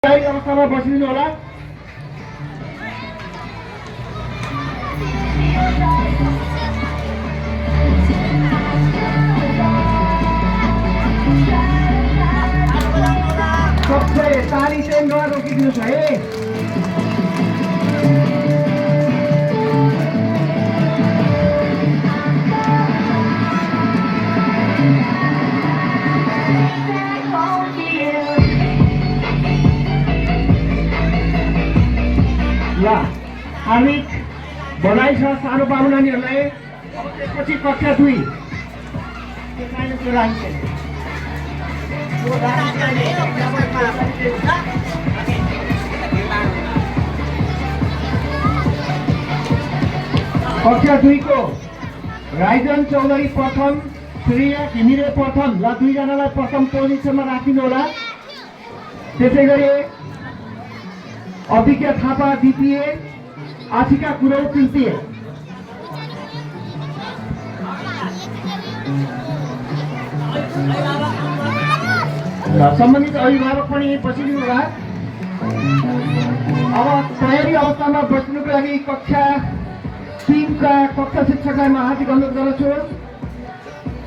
अवस्थामा बसिदिनु होला। सबसे ताली चाहिँ नरोकिदिनुहोस् है। ल हार्दिक बधाई छ सानो बाबु नानीहरूलाई। अब त्यसपछि कक्षा 2 कक्षा 2 को राइजन चौधरी प्रथम, श्रेया घिमिरे प्रथम। ल दुईजनालाई प्रथम पोजिसनमा राखिनु होला। त्यसै गरी अभिज्ञ थापा द्वितीय, आशिका कुरौ तृतीय। सम्बन्धित अभिभावक पनि बसिदिनु होला। अब तयारी अवस्थामा बस्नुको लागि कक्षा 3 का कक्षा शिक्षकलाई म हार्दिक अनुरोध गर्दछु।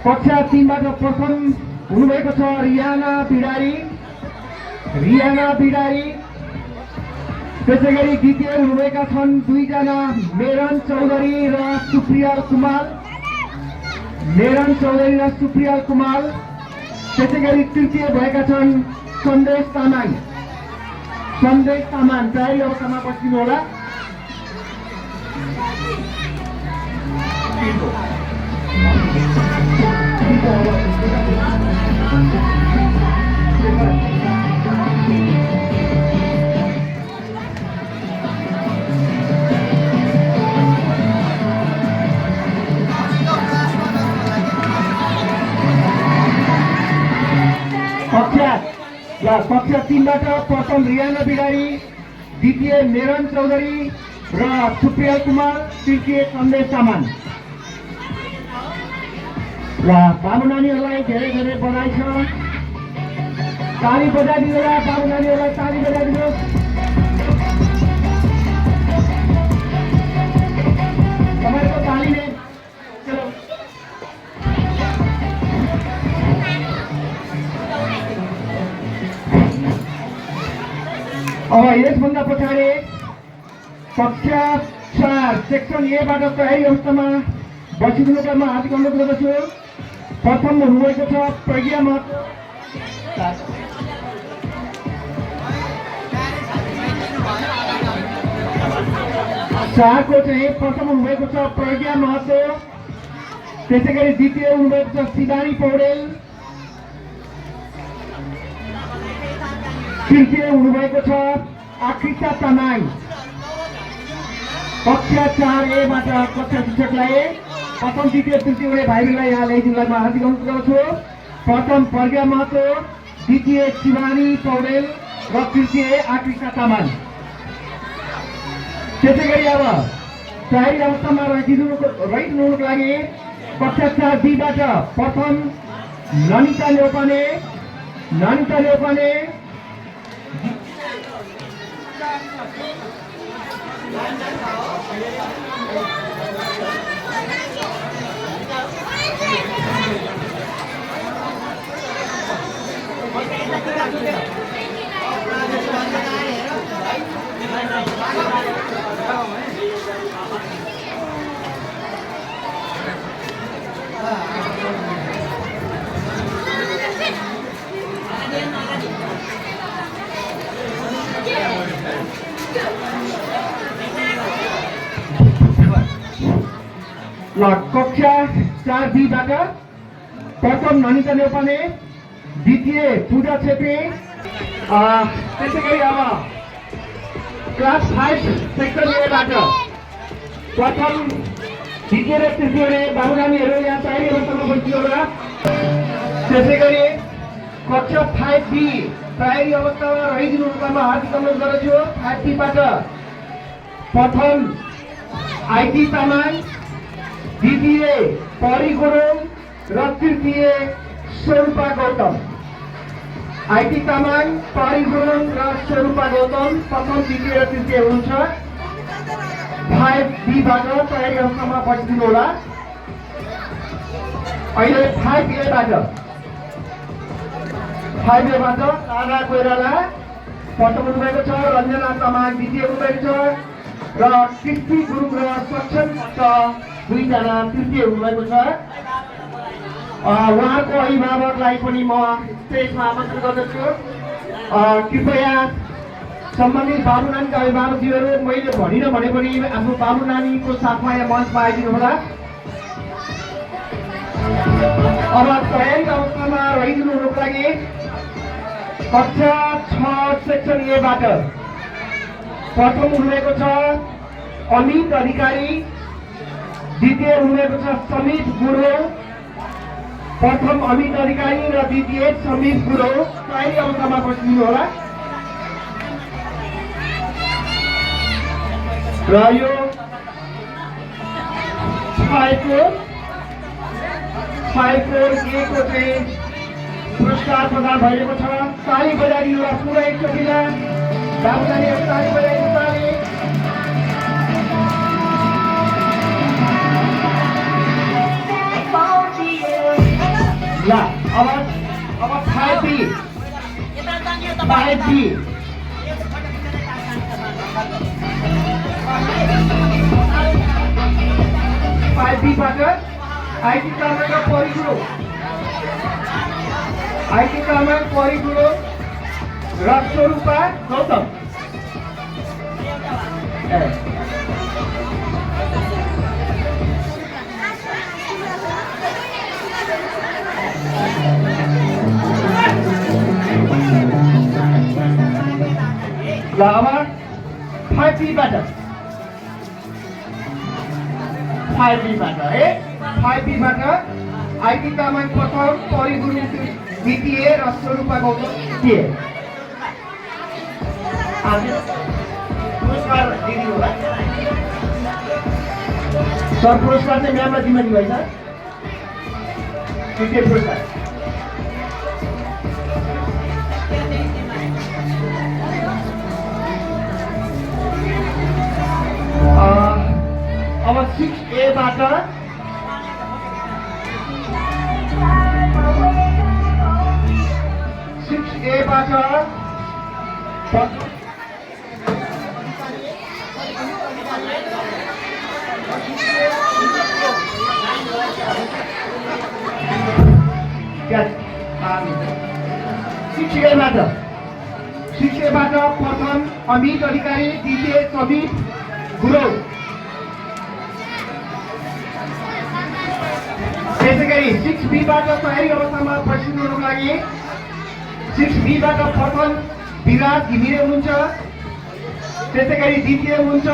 कक्षा 3 बाट प्रथम हुनुभएको छ रियाना बिडारी। त्यसै गरी द्वितीय हुनुभएका छन् दुईजना मेरन चौधरी र सुप्रियाल कुमार। त्यसै गरी तृतीय भएका छन् सन्देश तामाङ। तयारी अवस्थामा बस्दिनु होला। कक्षा 3 बाट प्रथम रियाना बिडारी, द्वितीय मेरन चौधरी र सुप्रियाल कुमार, तृतीय सन्देश तामाङ। ल बाबु नानीहरूलाई धेरै धेरै बधाई छ। ताली बजाइदिनु होला। बाबु नानीहरूलाई ताली बजाइदिनुहोस्। तपाईँको तालीले अब यसभन्दा पछाडि कक्षा 4 सेक्सन ए बाट तयारी अवस्थामा बसिदिनुको म हार्दिक अनुरोध गर्दछु। प्रथम हुनुभएको छ प्रज्ञा महतो। 4 को चाहिँ प्रथम हुनुभएको छ प्रज्ञा महतो। त्यसै गरी द्वितीय हुनुभएको छ शिवानी पौडेल। तृतीय हुनुभएको छ आकृता तामाङ। कक्षा 4A बाट कक्षा शिक्षकलाई प्रथम द्वितीय तृतीय हुने भाइहरूलाई यहाँ ल्याइदिनुलाई म हार्दिक अनुरोध गर्छु। प्रथम प्रज्ञा महतो, द्वितीय शिवानी पौडेल र तृतीय आकृता तामाङ। त्यसै गरी अब तयारी अवस्थामा रहिदिनुको लागि कक्षा 4B बाट प्रथम ननिता न्यौपाने। कक्षा 4B बाट प्रथम ननिता न्यौपाने, द्वितीय पूजा छेत्री। त्यसै गरी अब क्लास 5 सेक्सन ए बाट प्रथम द्वितीय र तृतीय हुने बाबु नानीहरू यहाँ तयारी अवस्थामा बसिदिनु होला। त्यसै गरी कक्षा 5B तयारी अवस्थामा रहिदिनुमा म हार्दिक अनुरोध गर्दछु। 5B बाट प्रथम आइटी तामाङ, द्वितीय परी गुरुङ र तृतीय स्वरूपा गौतम। आइटी तामाङ, परी गुरुङ र स्वरूपा गौतम प्रथम, द्वितीय र तृतीय हुनुहुन्छ। 5B बाट तयारी अवस्थामा बसिदिनु होला। अहिले 5A बाट राधा कोइराला प्रथम हुनुभएको छ, रञ्जना तामाङ द्वितीय हुनुभएको छ र कृष्टि गुरुङ र सक्षम दुईजना तृतीय हुनुभएको छ। उहाँको अभिभावकलाई पनि म स्टेजमा आमन्त्रण गर्दछु। कृपया सम्बन्धित बाबु नानीका अभिभावकज्यूहरू मैले भनिन भने पनि आफ्नो बाबु नानीको साथमा यहाँ मञ्चमा आइदिनु होला। अब तयारी अवस्थामा रहिदिनु हुनुको लागि कक्षा 6 सेक्सन ए बाट प्रथम हुनुभएको छ अमित अधिकारी, द्वितीय हुनुभएको छ समीप गुरुङ, प्रथम अमित अधिकारी र द्वितीय समीप गुरुङ। तयारी अवस्थामा बसिदिनु होला। र यो 5A को चाहिँ पुरस्कार प्रदान भइरहेको छ। ताली बजाइदिनु होला पुरा एकचोटिलाई। बाबु नानीहरू ताली बजाइदिनु ताली। ल अब 5B 5B बाट आइटी तामाङ र परी गुरुङ, आइटी तामाङ, परी गुरुङ र स्वरूपा गौतम। ल अब 5B बाट है 5B बाट आइटी तामाङ प्रथम, परी गुरुङ द्वितीय र स्वरूपा गौतम तृतीय। पुरस्कार दिनु होला। सर पुरस्कार चाहिँ म्यामलाई जिम्मा दिनुभएछ। तृतीय पुरस्कार अब 6A बाट शिक्षाबाट प्रथम अमित अधिकारी, द्वितीय समीप गुरुङ। त्यसैगरी 6B बाट तयारी अवस्थामा बसिदिनुको लागि 6B बाट प्रथम विराज घिमिरे हुनुहुन्छ। त्यसैगरी द्वितीय हुनुहुन्छ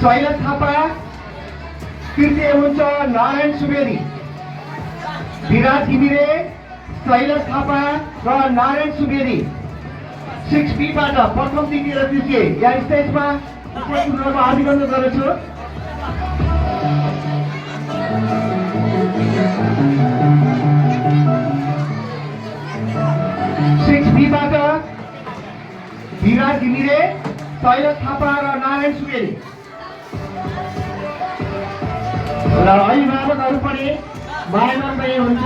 शैलेश थापा, तृतीय हुनुहुन्छ नारायण सुवेदी। विराज घिमिरे, शैलेश थापा र नारायण सुवेदी 6B बाट प्रथम, द्वितीय र तृतीय यहाँ स्टेजमा उपस्थित हुनुको अभिनन्दन गर्दछु। 6B बाट विराज घिमिरे, शैलेश थापा र नारायण सुवेदी र अभिभावकहरू पनि मायामान बहिनी हुनुहुन्छ।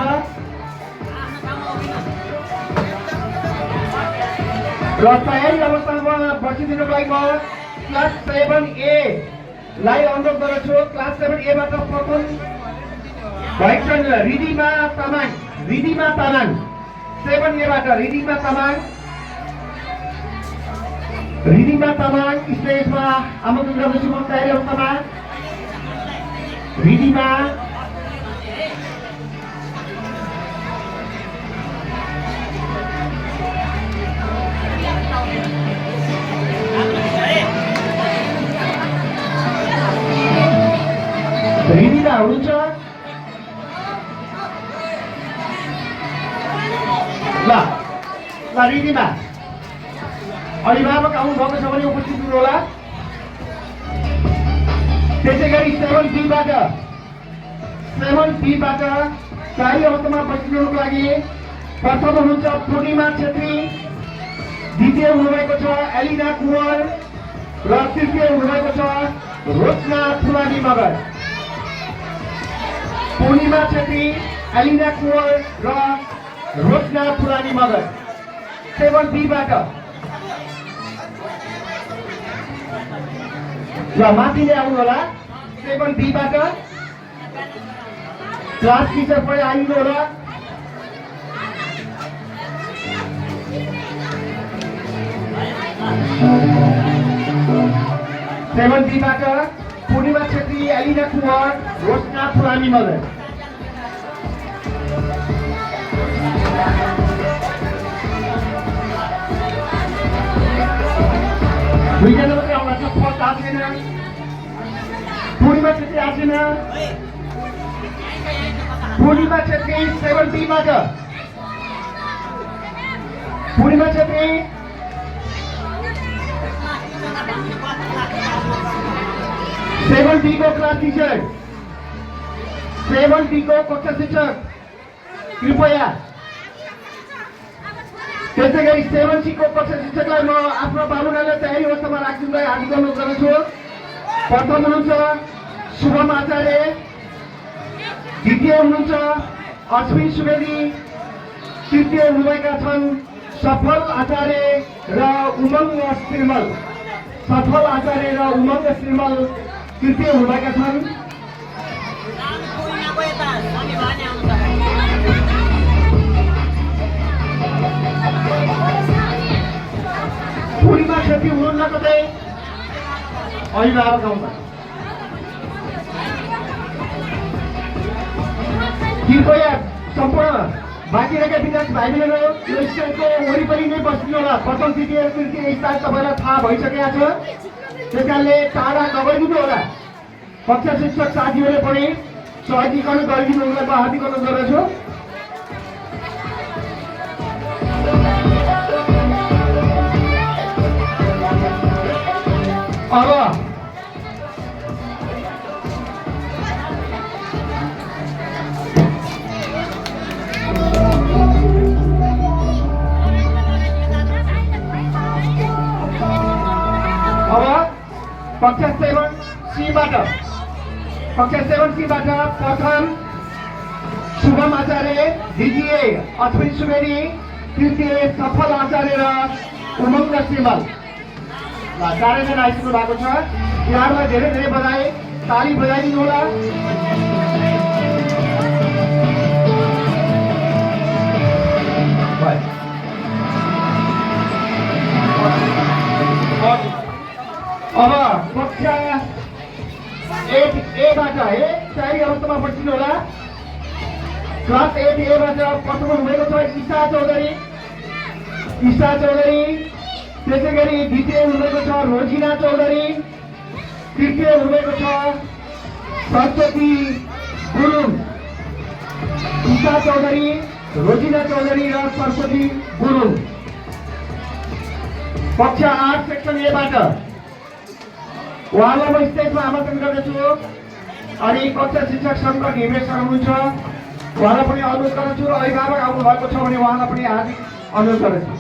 र तयारी अवस्थामा बसिदिनुको लागि म क्लास 7A लाई अनुरोध गर्दछु। क्लास 7A बाट प्रथम भएको छन् रिदिमा तामाङ, 7A बाट रिदिमा तामाङ स्टेजमा आमन्त्रण गर्दछु म। तयारी अवस्थामा रिदिमा हुनुहुन्छ। ल रिदिमा अभिभावक आउनुभएको छ भने उपस्थित हुनु होला। त्यसैगरी 7B बाट तयारी अवस्थामा बसिदिनुको लागि प्रथम हुनुहुन्छ पूर्णिमा छेत्री, द्वितीय हुनुभएको छ एलिना कुँवर र तृतीय हुनुभएको छ रोशना फुलानी मगर। पूर्णिमा छेत्री, एलिना कुँवर र रोशना फुलानी मगर। 7B बाट ल माथि नै आउनु होला। 7B बाट क्लास टिचर पनि आइनु होला। 7B बाट पूर्णिमा छेत्री, एलिना कुँवर, रोशना फुलानी मगर। दुईजना मात्रै आउनु छ। फर्स्ट आएन, पूर्णिमा छेत्री आएन। पूर्णिमा छेत्री 7B बाट, पूर्णिमा छेत्री 7B को क्लास टीचर, 7B को कक्षा शिक्षक कृपया। त्यसै गरी 7C को कक्षा शिक्षकलाई म आफ्नो बाबुनालाई तयारी अवस्थामा राखिदिनलाई हार्दिक अनुरोध गर्दछु। प्रथम हुनुहुन्छ शुभम आचार्य, द्वितीय हुनुहुन्छ अश्विन सुवेदी, तृतीय हुनुभएका छन् सफल आचार्य र उमङ्ग श्रीमल। सफल आचार्य र उमङ्ग श्रीमल तृतीय हुनुभएका छन्। पूर्णिमा छेत्री हुनुहुन्न कतै? अहिले आएर गाउँमा कृपया सम्पूर्ण बाँकी रहेका विद्यार्थी भाइ बहिनीहरू यो स्टेजको वरिपरि नै बस्नु होला। प्रथम तृतीय तृतीय स्थान तपाईँलाई थाहा भइसकेको छ, त्यस कारणले टाढा नगरिदिनु होला। कक्षा शिक्षक साथीहरूले पनि सहजीकरण गरिदिनु होला। म हार्दिक अनुरोध गर्दछु। अब कक्षा 7C बाट प्रथम शुभम आचार्य, द्वितीय अश्विन सुवेदी, तृतीय सफल आचार्य र उमङ्ग श्रीमल। ल चारैजना आइसक्नु भएको छ। यहाँहरूलाई धेरै धेरै बधाई, ताली बजाइदिनु होला। अब कक्षा 8A बाट तयारी अवस्थामा बस्नु होला। क्लास 8A बाट प्रथम हुनुभएको छ ईशा चौधरी, त्यसै गरी द्वितीय हुनुभएको छ रोजिना चौधरी, तृतीय हुनुभएको छ सरस्वती गुरुङ। ईशा चौधरी, रोजिना चौधरी र सरस्वती गुरुङ। कक्षा 8 सेक्सन A बाट उहाँलाई म स्टेजमा आमन्त्रण गर्दछु। अनि कक्षा शिक्षक शङ्कर घिमिरे सर हुनुहुन्छ, उहाँलाई पनि अनुरोध गर्दछु। र अभिभावक आउनु भएको छ भने उहाँलाई पनि हार्दिक अनुरोध गर्दछु।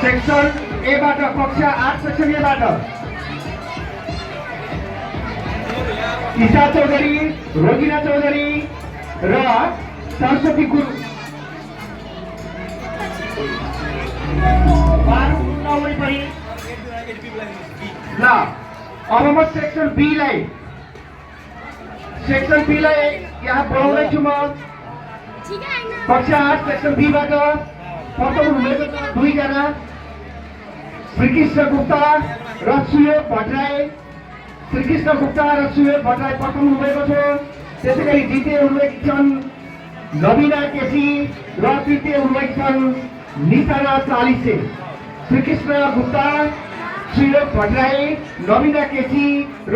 सेक्सन A बाट कक्षा 8 सेक्सन A बाट ईशा चौधरी, रोजिना चौधरी र सरस्वती गुरुङ। ल अब म सेक्सन B लाई यहाँ बोलाउँदैछु। म कक्षा 8 सेक्सन B बाट प्रथम हुनुभएको छ दुईजना श्रीकृष्ण गुप्ता र सुयोग भट्टराई। श्रीकृष्ण गुप्ता र सुयोग भट्टराई प्रथम हुनुभएको छ। त्यसै गरी द्वितीय हुनुभएकी छन् नवीना केसी र तृतीय हुनुभएकी छन् निशाना चालिसे। श्रीकृष्ण गुप्ता, सुयोग भट्टराई, नवीना केसी र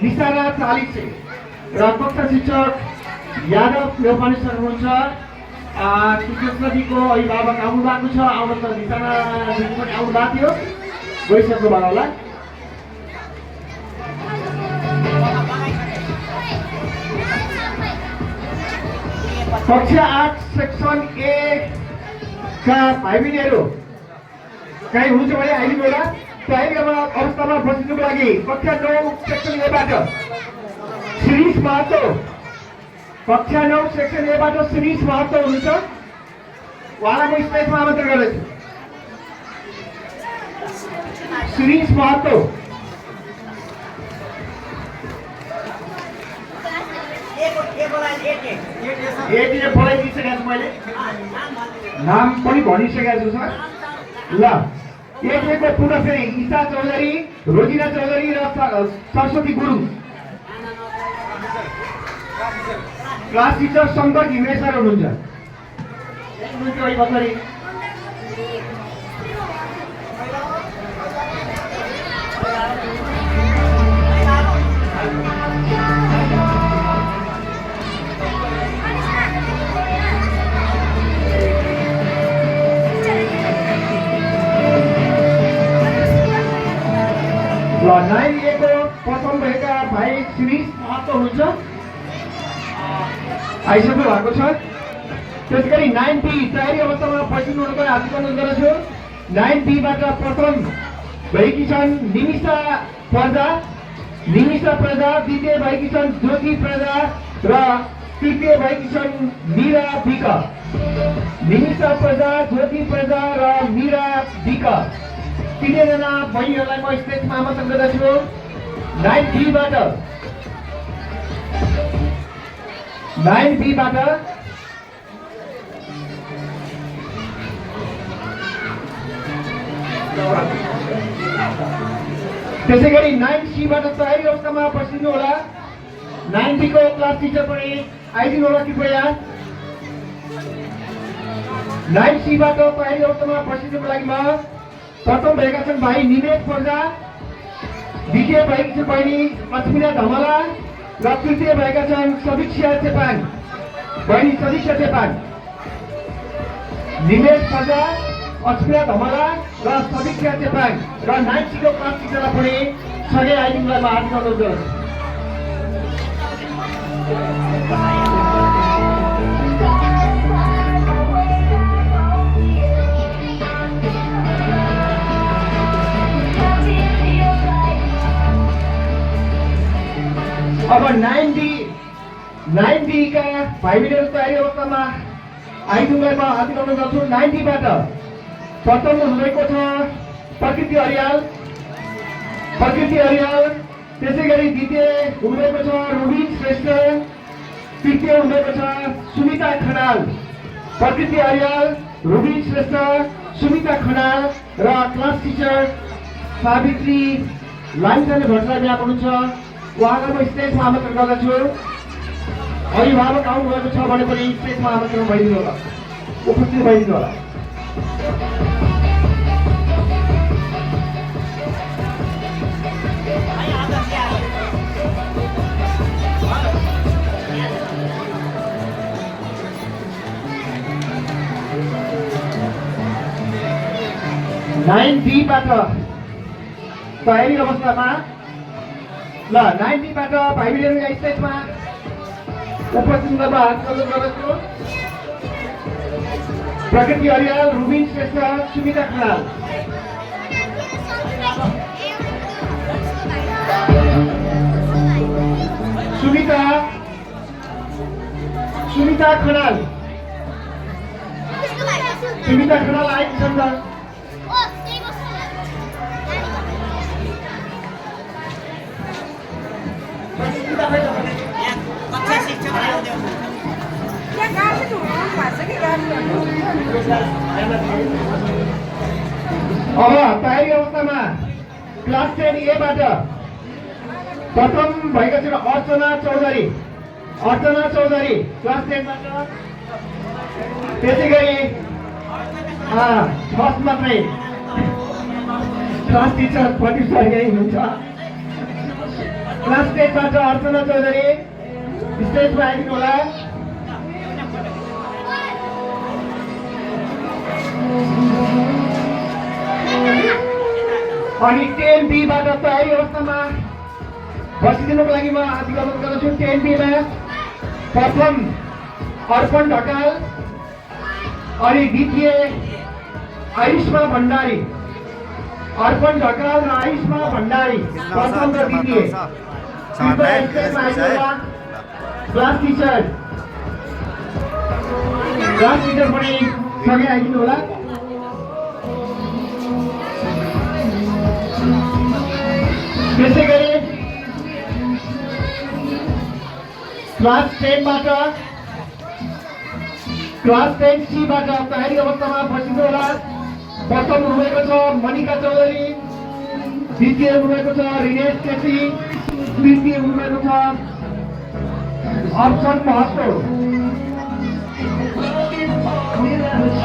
निशाना चालिसे। र कक्षा शिक्षक यादव नेपाली सर हुनुहुन्छ। कृष्णजीको अभिभावक आउनु भएको छ, आउन त निशाना दिदी पनि आउनु भएको थियो, गइसक्नु भयो होला। कक्षा 8 सेक्सन ए का भाइ बहिनीहरू कहीँ हुनुहुन्छ भने आइदिनु होला। तयारीमा अवस्थामा बस्नुको लागि कक्षा 9 सेक्सन एबाट शिरीष महतो, कक्षा 9 सेक्सन एबाट शिरीष महतो हुनुहुन्छ, उहाँलाई म स्टेजमा आमन्त्रण गर्दैछु। शिरीष महतो बोलाइदिइसकेको छु मैले, नाम पनि भनिसकेको छु सर। ल एकको पुनः फेरि ईशा चौधरी, रोजिना चौधरी र Saraswati Gurung, class teacher Shankar Ghimire sir हुनुहुन्छ। ल 9A को प्रथम भएका भाइ शिरीष महतो हुनुहुन्छ, आइसक्नु भएको छ। त्यसै गरी 9B तयारी अवस्थामा बसिनुहुनुको हार्दिक अनुरोध गर्दछु। 9Bबाट प्रथम भएकी छन् निमिषा प्रजा, द्वितीय भएकी छन् ज्योति प्रजा र तृतीय भएकी छन् मीरा विक। निमिषा प्रजा, ज्योति प्रजा र मीरा विक तीनैजना बहिनीहरूलाई म स्टेजमा आमन्त्रण गर्दछु। 9Bबाट त्यसै गरी 9C बाट तयारी अवस्थामा बसिनु होला। 9B को क्लास टिचर पनि आइदिनु होला कृपया। 9C बाट तयारी अवस्थामा बसिनुको लागि म प्रथम भएका छन् भाइ निमेश प्रजा, द्वितीय भएकी छन् बहिनी अस्मिना धमला र तृतीय भएका छन् समीक्षा चेपाङ, बहिनी समीक्षा चेपाङ। निमेश प्रजा, अस्मिना धमला र समीक्षा चेपाङ र 9C को क्लास टिचरलाई पनि सँगै आइदिनुलाई म हार्दिक अनुरोध गर्छु। अब 9D का भाइ बहिनीहरू तयारी अवस्थामा आइदिनुलाई म हार्दिक अनुरोध गर्छु। 9Dबाट प्रथम हुनुभएको छ प्रकृति अरियाल, त्यसै गरी द्वितीय हुनुभएको छ रुबिन श्रेष्ठ, तृतीय हुनुभएको छ सुमिता खनाल। प्रकृति अरियाल, रुबिन श्रेष्ठ, सुमिता खनाल र क्लास टिचर सावित्री लामिछाने भट्टराई यहाँ हुनुहुन्छ, उहाँलाई म स्टेजमा आमन्त्रण गर्दछु। अभिभावक आउनुभएको छ भने पनि स्टेजमा आमन्त्रण भइदिनु होला, उपस्थित भइदिनु होला। नाइन बीबाट तयारी अवस्थामा ल 9Bबाट भाइ बहिनीहरू यहाँ स्टेजमा उपस्थित गर्न हार्दिक गर्दछु। प्रकृति अरियाल, रुबिन श्रेष्ठ, सुमिता खनाल। सुमिता खनाल आएकी छन् त। अब तयारी अवस्थामा क्लास 10A बाट प्रथम भएका छन् अर्चना चौधरी क्लास 10बाट। त्यसै गरी फर्स्ट मात्रै क्लास टिचर प्रदीप सर यही हुनुहुन्छ। क्लास 10बाट अर्चना चौधरी स्टेजमा आइदिनु होला। अनि 10B बाट तयारी अवस्थामा बसिदिनुको लागि म विज्ञापन गर्दछु। 10B मा प्रथम अर्पण ढकाल अनि द्वितीय आयुष्मा भण्डारी। अर्पण ढकाल र आयुष्मा भण्डारी प्रथम र द्वितीय। क्लास टिचर पनि सँगै आइदिनु होला। त्यसै गरी क्लास 10 बाट क्लास 10C बाट तयारी अवस्थामा बसिनु होला। प्रथम हुनुभएको छ मनिका चौधरी, द्वितीय हुनुभएको छ रिनेश केसी, तृतीय हुनुभएको छ अप्सन महतो।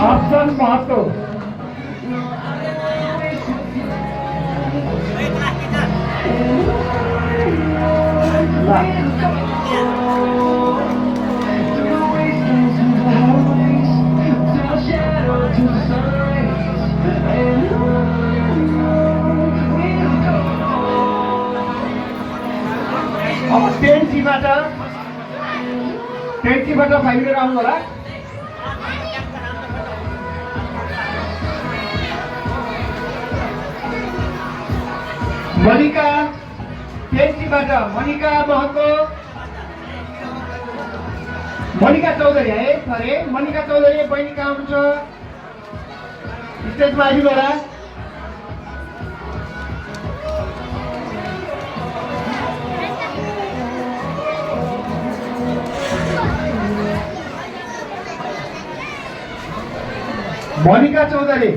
अप्सन महतो अब 10C बाट फाइल लिएर आउनु होला। मनिका 10C बाट मनिका महतो, मनिका चौधरी है अरे मनिका चौधरी बहिनी कहाँ हुनुहुन्छ? स्टेजमा आइदिनु होला। मनिका चौधरी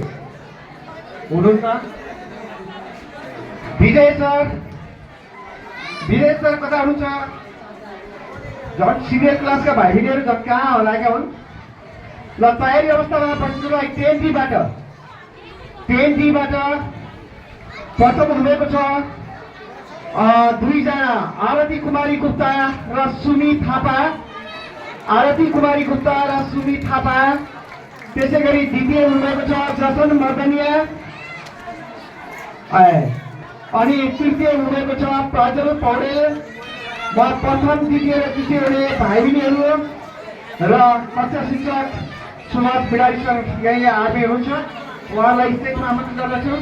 हुनुहुन्छ। विजय सर कता हुनुहुन्छ? झन् सिनियर क्लासका भाइ बहिनीहरू झन् कहाँ होला क्या हुन्? ल तयारी अवस्थामा बस्नु है। 10D बाट प्रथम हुनुभएको छ दुईजना आरती कुमारी गुप्ता र सुमी थापा। आरती कुमारी गुप्ता र सुमी थापा। त्यसै गरी द्वितीय हुनुभएको छ जसन मर्दनिया अनि तृतीय हुनुभएको छ प्रज्वल पौडेल। म प्रथम द्वितीय र तृतीय हुने भाइ बहिनीहरू र कक्षा शिक्षक सुभाष बिडारी सर यही आर्मी हुनुहुन्छ, उहाँलाई स्टेजमा आमन्त्रण गर्दछु।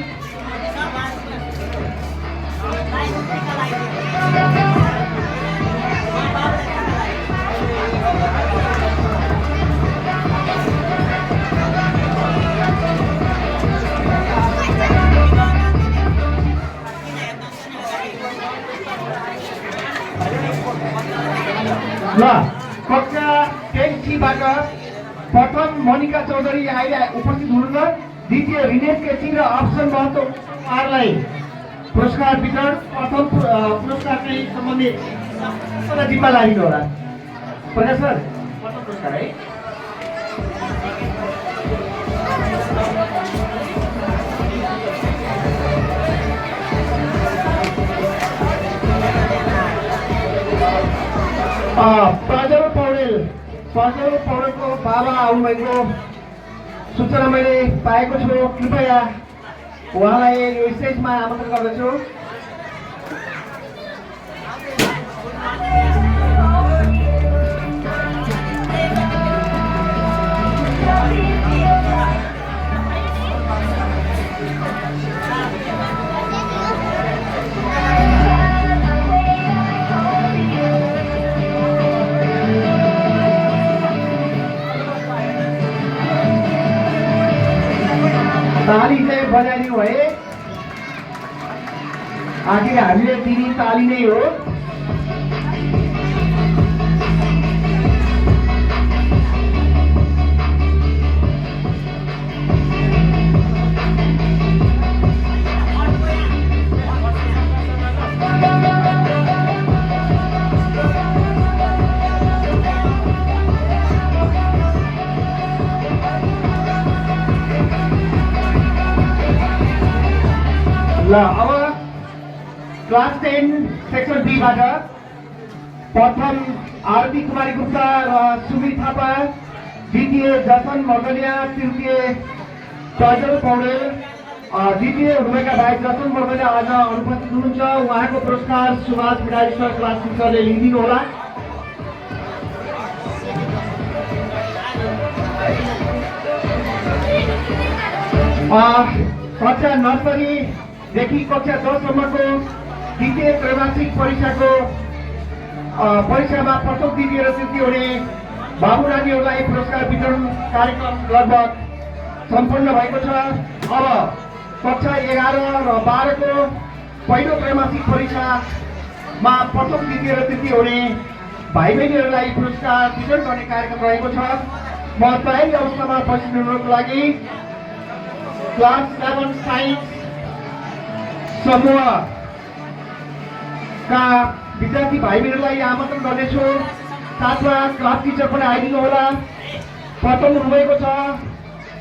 ल कक्षा 10C बाट प्रथम मनिका चौधरी अहिले उपस्थित हुनुहुन्छ। द्वितीय रिनेश केसी र अप्सन महतो उहाँहरूलाई पुरस्कार वितरण प्रथम पुरस्कार चाहिँ सम्बन्धित जिम्मा लागिनु होला। प्रकाश सर प्रथम पुरस्कार है। प्रज्वल पौडेलको बाबा आउनुभएको सूचना मैले पाएको छु। कृपया उहाँलाई यो स्टेजमा आमन्त्रण गर्दछु। ताली चाहिँ बजाइदिनु भए आखिर हामीले दिने ताली नै हो। ल अब क्लास 10 सेक्सन B बाट प्रथम आरती कुमारी गुप्ता र सुमी थापा, द्वितीय जसन मगलिया, तृतीय प्रज्वल पौडेल द्वितीय हुनुभएका भाइ जसन वर्गले आज अनुपस्थित हुनुहुन्छ। उहाँको पुरस्कार सुभाष बिडारी सर क्लास टिचरले लिइदिनु होला। कक्षा नर्सरीदेखि कक्षा 10 सम्मको द्वितीय त्रैमासिक परीक्षामा प्रथम द्वितीय र तृतीय हुने बाबु नानीहरूलाई पुरस्कार वितरण कार्यक्रम लगभग सम्पन्न भएको छ। अब कक्षा 11 र 12 को पहिलो त्रैमासिक परीक्षामा प्रथम द्वितीय र तृतीय हुने भाइ बहिनीहरूलाई पुरस्कार वितरण गर्ने कार्यक्रम रहेको छ। म तयारी अवस्थामा बसिदिनुको लागि क्लास 7 साइन्स समूहका विद्यार्थी भाइ बहिनीहरूलाई आमन्त्रण गर्नेछु। साथमा क्लास टिचर पनि आइदिनु होला। प्रथम हुनुभएको छ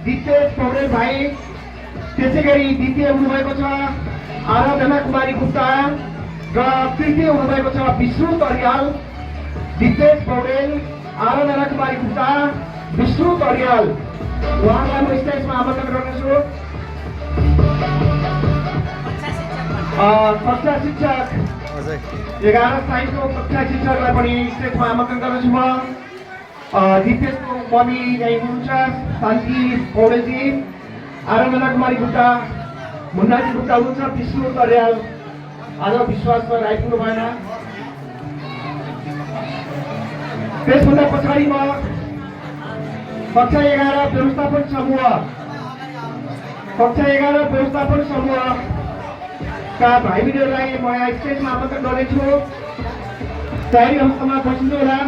दितेश पौडेल भाइ, त्यसै गरी द्वितीय हुनुभएको छ आराधना कुमारी गुप्ता र तृतीय हुनुभएको छ विष्णु तरियाल। दितेश पौडेल, आराधना कुमारी गुप्ता, विष्णु तरियाल, उहाँलाई म स्टेजमा आमन्त्रण गर्नेछु। कक्षा शिक्षक 11 साइन्सको कक्षा शिक्षकलाई पनि स्टेजमा आमन्त्रण गर्नेछु म। दिपेशको मम्मी यहीँ हुनुहुन्छ, शान्ति पौडेलजी, आराधना कुमारी गुप्ता, मुन्नाजी गुप्ता हुनुहुन्छ, विष्णु तरियाल आज विश्वास सर आइपुग्नु भएन। त्यसभन्दा पछाडि म कक्षा 11 व्यवस्थापन समूहका भाइ बहिनीहरूलाई म यहाँ स्टेजमा आमन्त्रण गर्नेछु। तयारी अवस्थामा बसिनु होला।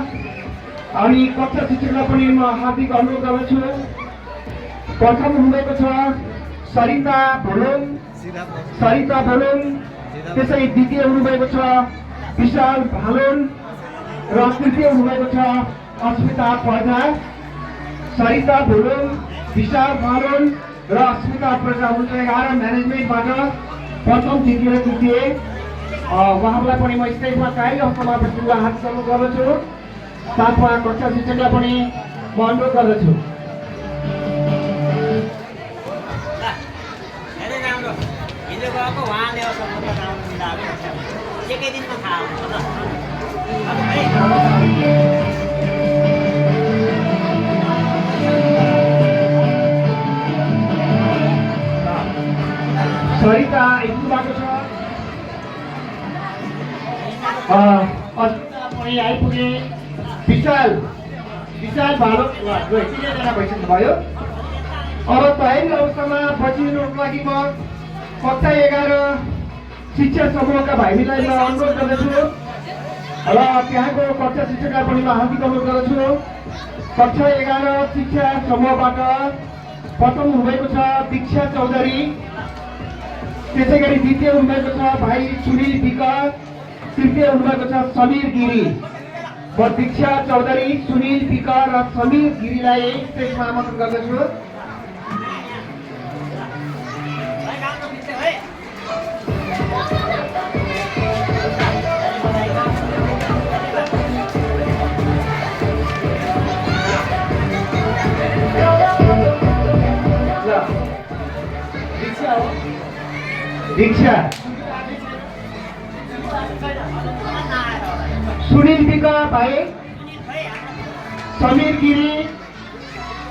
अनि कक्षा शिक्षकलाई पनि म हार्दिक अनुरोध गर्दछु। प्रथम हुनुभएको छ सरिता भोलुङ, त्यसै द्वितीय हुनुभएको छ विशाल भालुन र तृतीय हुनुभएको छ अस्मिता प्रजा। सरिता भोलुङ, विशाल भालुन र अस्मिता प्रजा हुनुहुन्छ 11 म्यानेजमेन्टबाट प्रथम द्वितीय र तृतीय। उहाँहरूलाई पनि म स्टेजमा तयारी अवस्थामा बसिनु हार्दिक अनुरोध गर्दछु। साथमा कक्षा शिक्षकलाई पनि म अनुरोध गर्दछु। सरिता आइपुग्नुभएको छ। पनि आइपुगे। विशाल भालु तिनजना भइसक्नु भयो। अब तयारी अवस्थामा बसिदिनुको लागि म कक्षा 11 शिक्षा समूहका भाइहरूलाई म अनुरोध गर्दछु र त्यहाँको कक्षा शिक्षकलाई पनि म हार्दिक अनुरोध गर्दछु। कक्षा 11 शिक्षा समूहबाट प्रथम हुनुभएको छ दीक्षा चौधरी, त्यसै गरी द्वितीय हुनुभएको छ भाइ सुनिल विक, तृतीय हुनुभएको छ समीर गिरी। दीक्षा चौधरी, सुनिल विक र समीर गिरीलाई स्टेजमा आमन्त्रण गर्दछु। दीक्षा, सुनिल विक भाइ, समीर गिरी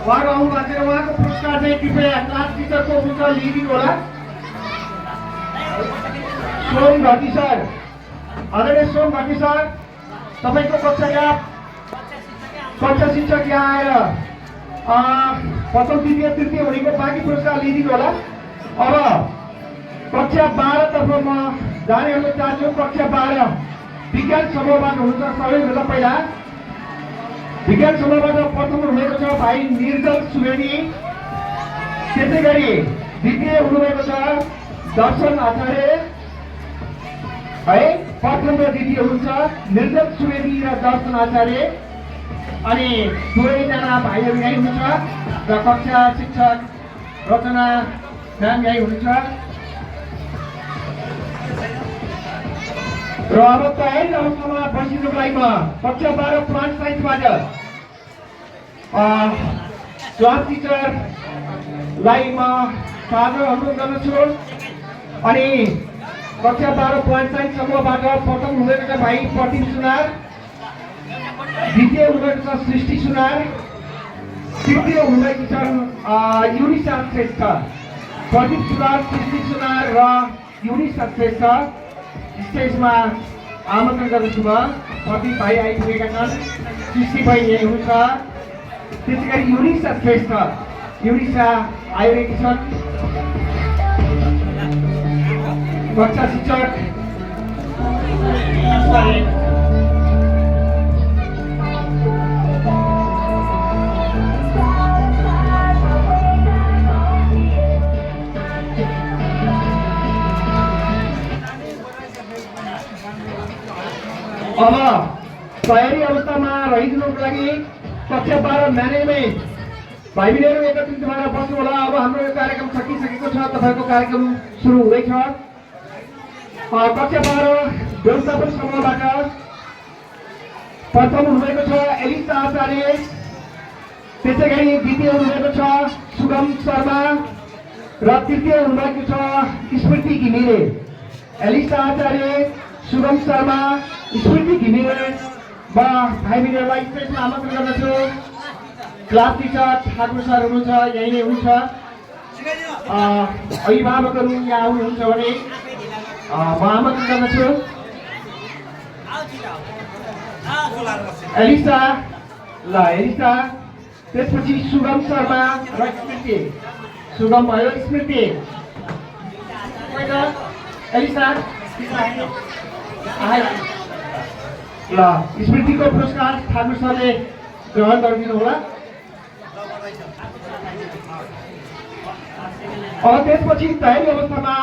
उहाँको आउनु भएको छ। उहाँको पुरस्कार चाहिँ कृपया क्लास टिचरको हुन्छ लिइदिनु होला। सोम घटी सर, आदरणीय सोम घटी सर, तपाईँको कक्षा शिक्षक यहाँ आएर प्रथम द्वितीय तृतीय हुनेको बाँकी पुरस्कार लिइदिनु होला। अब कक्षा 12 तर्फ म जाने अनुरोध चाहन्छु। कक्षा 12 विज्ञान समूहबाट हुनुहुन्छ। सबैभन्दा पहिला विज्ञान समूहबाट प्रथम हुनुभएको छ भाइ निर्जल सुवेदी, त्यसै गरी द्वितीय हुनुभएको छ दर्शन आचार्य है। प्रथम र द्वितीय हुनुहुन्छ निर्जल सुवेदी र दर्शन आचार्य। अनि दुवैजना भाइहरू यहीँ हुनुहुन्छ र कक्षा शिक्षक रचना म्याम यहीँ हुनुहुन्छ। र अब तयारी अवस्थामा बसिनुको लागि म कक्षा 12 प्लान्ट साइन्सबाट क्लास टिचरलाई म सादर अनुरोध गर्दछु। अनि कक्षा 12.5 समूहबाट प्रथम हुनुभएको छ भाइ प्रतिम सुनार, द्वितीय हुनुभएको छ सृष्टि सुनार, तृतीय हुनुभएको छ युनिसा श्रेष्ठ। प्रदीप सुनार, सृष्टि सुनार र युनिसा श्रेष्ठ स्टेजमा आमन्त्रण गर्दछु। म प्रदीप भाइ आइपुगेका छन्, सृष्टि भाइ यही हुनुहुन्छ, त्यसै गरी युनिसा श्रेष्ठ युनिसा आइरहेकी छन्। कक्षा शिक्षक अब तयारी अवस्थामा रहिदिनुको लागि कक्षा 12 म्यानेजमेन्ट भाइ बहिनीहरू एकत्रित भएर बस्नु होला। अब हाम्रो यो कार्यक्रम सकिसकेको छ, तपाईँको कार्यक्रम सुरु हुँदैछ। कक्षा 12 व्यवस्थापन समूहबाट प्रथम हुनुभएको छ एलिसा आचार्य, त्यसै गरी द्वितीय हुनुभएको छ सुगम शर्मा र तृतीय हुनुभएको छ स्मृति घिमिरे। एलिसा आचार्य, सुगम शर्मा, स्मृति घिमिरे म भाइ बहिनीहरूलाई स्टेजमा आमन्त्रण गर्दछु। क्लास टिचर ठाकुर सर हुनुहुन्छ, यही नै हुनुहुन्छ। अभिभावकहरू यहाँ आउनुहुन्छ भने म आमन्त्रण गर्दछु। एलिसा ल एलिसा, त्यसपछि सुगम शर्मा र स्मृति। सुगम भयो, स्मृति एलिसा ल स्मृतिको पुरस्कार ठाकुर सरले ग्रहण गरिदिनु होला। त्यसपछि तयारी अवस्थामा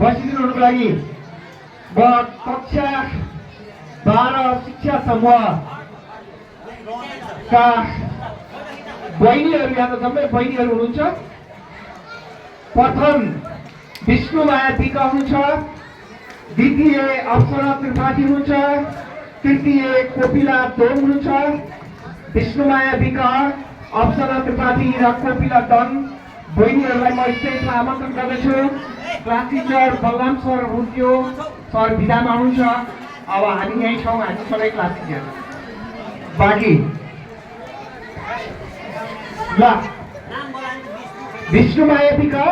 बसिदिनुको लागि म कक्षा 12 शिक्षा समूहका बहिनीहरू, यहाँ त जम्मै बहिनीहरू हुनुहुन्छ। प्रथम विष्णुमाया बिका हुनुहुन्छ, द्वितीय अप्सरा त्रिपाठी हुनुहुन्छ, तृतीय कोपिला दोङ हुनुहुन्छ। विष्णुमाया बिका, अप्सरा त्रिपाठी र कोपिला दन बहिनीहरूलाई म स्टेजमा आमन्त्रण गर्दछु। क्लास टिचर बलराम सर हुन्थ्यो, सर विधामा हुनुहुन्छ। अब हामी यहीँ छौँ, हामी सबै क्लास टिचर बाँकी ल विष्णुमाया बिका,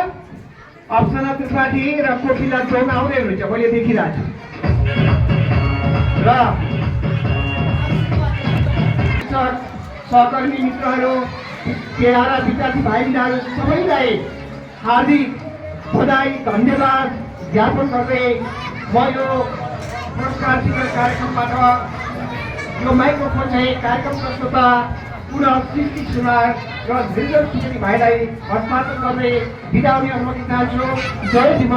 अप्सरा त्रिपाठी र कोपिला दोङ आउँदै हुनुहुन्छ, मैले देखिरहेको छु। र सहकर्मी मित्रहरू, प्यारा विद्यार्थी भाइ बहिनीहरू सबैलाई हार्दिक बधाई धन्यवाद ज्ञापन गर्दै म यो पुरस्कार वितरण कार्यक्रमबाट यो माइक्रोफोन चाहिँ कार्यक्रम प्रस्तुता पुनः सृष्टि सुनार र धीरज सुवेदी भाइलाई हस्तान्तरण गर्दै बिदा हुने अनुमति चाहन्छु। जय भीम।